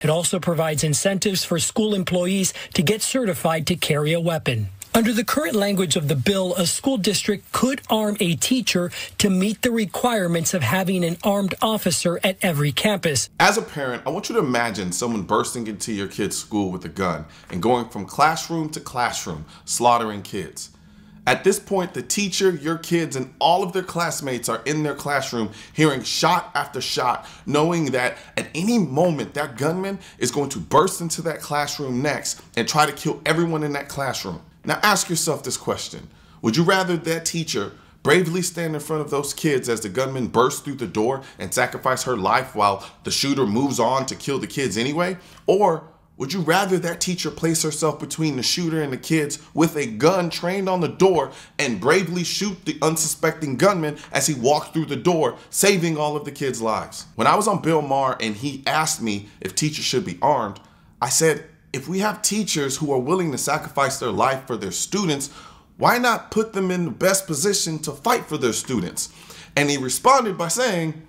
It also provides incentives for school employees to get certified to carry a weapon. Under the current language of the bill, a school district could arm a teacher to meet the requirements of having an armed officer at every campus. As a parent, I want you to imagine someone bursting into your kid's school with a gun and going from classroom to classroom, slaughtering kids. At this point, the teacher, your kids, and all of their classmates are in their classroom hearing shot after shot, knowing that at any moment that gunman is going to burst into that classroom next and try to kill everyone in that classroom. Now ask yourself this question. Would you rather that teacher bravely stand in front of those kids as the gunman bursts through the door and sacrifice her life while the shooter moves on to kill the kids anyway? Or would you rather that teacher place herself between the shooter and the kids with a gun trained on the door and bravely shoot the unsuspecting gunman as he walked through the door, saving all of the kids' lives? When I was on Bill Maher and he asked me if teachers should be armed, I said, if we have teachers who are willing to sacrifice their life for their students, why not put them in the best position to fight for their students? And he responded by saying,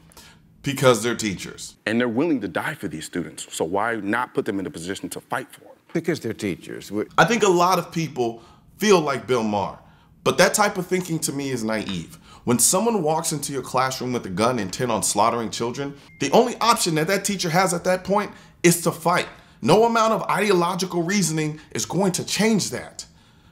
because they're teachers. And they're willing to die for these students. So why not put them in a position to fight for them? Because they're teachers. I think a lot of people feel like Bill Maher, but that type of thinking to me is naive. When someone walks into your classroom with a gun intent on slaughtering children, the only option that that teacher has at that point is to fight. No amount of ideological reasoning is going to change that.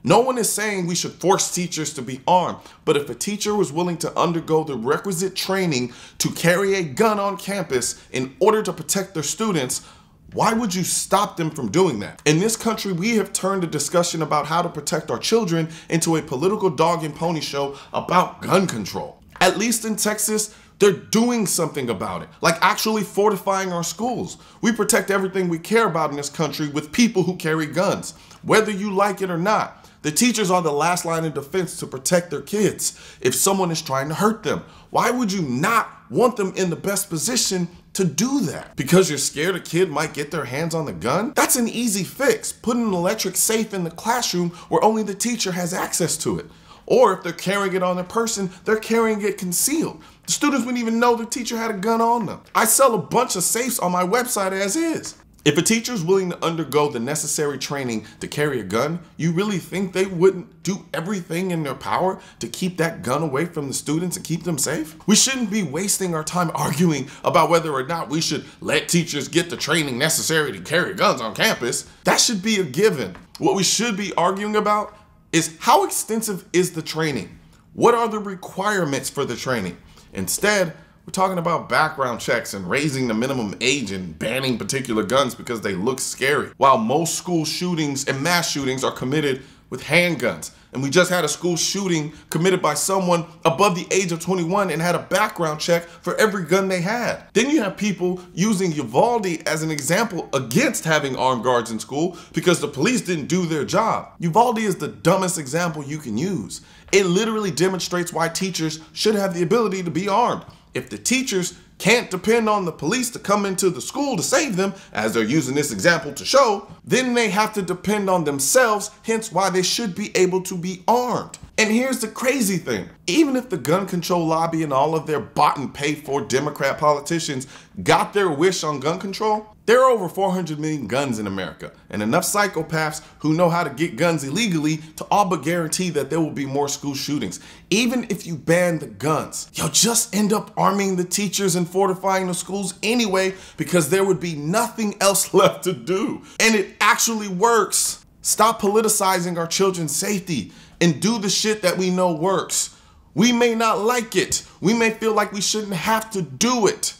No one is saying we should force teachers to be armed, but if a teacher was willing to undergo the requisite training to carry a gun on campus in order to protect their students, why would you stop them from doing that? In this country, we have turned a discussion about how to protect our children into a political dog and pony show about gun control. At least in Texas, they're doing something about it, like actually fortifying our schools. We protect everything we care about in this country with people who carry guns, whether you like it or not. The teachers are the last line of defense to protect their kids if someone is trying to hurt them. Why would you not want them in the best position to do that? Because you're scared a kid might get their hands on the gun? That's an easy fix. Put an electric safe in the classroom where only the teacher has access to it. Or if they're carrying it on their person, they're carrying it concealed. The students wouldn't even know the teacher had a gun on them. I sell a bunch of safes on my website as is. If a teacher is willing to undergo the necessary training to carry a gun, you really think they wouldn't do everything in their power to keep that gun away from the students and keep them safe? We shouldn't be wasting our time arguing about whether or not we should let teachers get the training necessary to carry guns on campus. That should be a given. What we should be arguing about is how extensive is the training? What are the requirements for the training? Instead, we're talking about background checks and raising the minimum age and banning particular guns because they look scary. While most school shootings and mass shootings are committed with handguns. And we just had a school shooting committed by someone above the age of 21 and had a background check for every gun they had. Then you have people using Uvalde as an example against having armed guards in school because the police didn't do their job. Uvalde is the dumbest example you can use. It literally demonstrates why teachers should have the ability to be armed. If the teachers can't depend on the police to come into the school to save them, as they're using this example to show, then they have to depend on themselves, hence why they should be able to be armed. And here's the crazy thing. Even if the gun control lobby and all of their bought and paid for Democrat politicians got their wish on gun control, there are over 400 million guns in America and enough psychopaths who know how to get guns illegally to all but guarantee that there will be more school shootings. Even if you ban the guns, you'll just end up arming the teachers and fortifying the schools anyway because there would be nothing else left to do. And it actually works. Stop politicizing our children's safety and do the shit that we know works. We may not like it. We may feel like we shouldn't have to do it.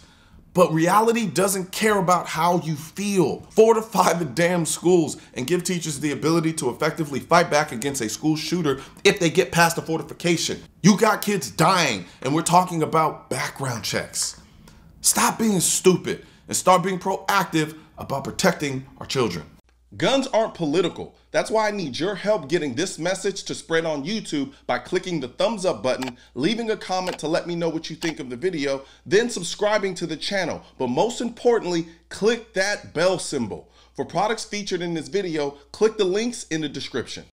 But reality doesn't care about how you feel. Fortify the damn schools and give teachers the ability to effectively fight back against a school shooter if they get past the fortification. You got kids dying and we're talking about background checks. Stop being stupid and start being proactive about protecting our children. Guns aren't political. That's why I need your help getting this message to spread on YouTube by clicking the thumbs up button, leaving a comment to let me know what you think of the video, then subscribing to the channel. But most importantly, click that bell symbol. For products featured in this video, click the links in the description.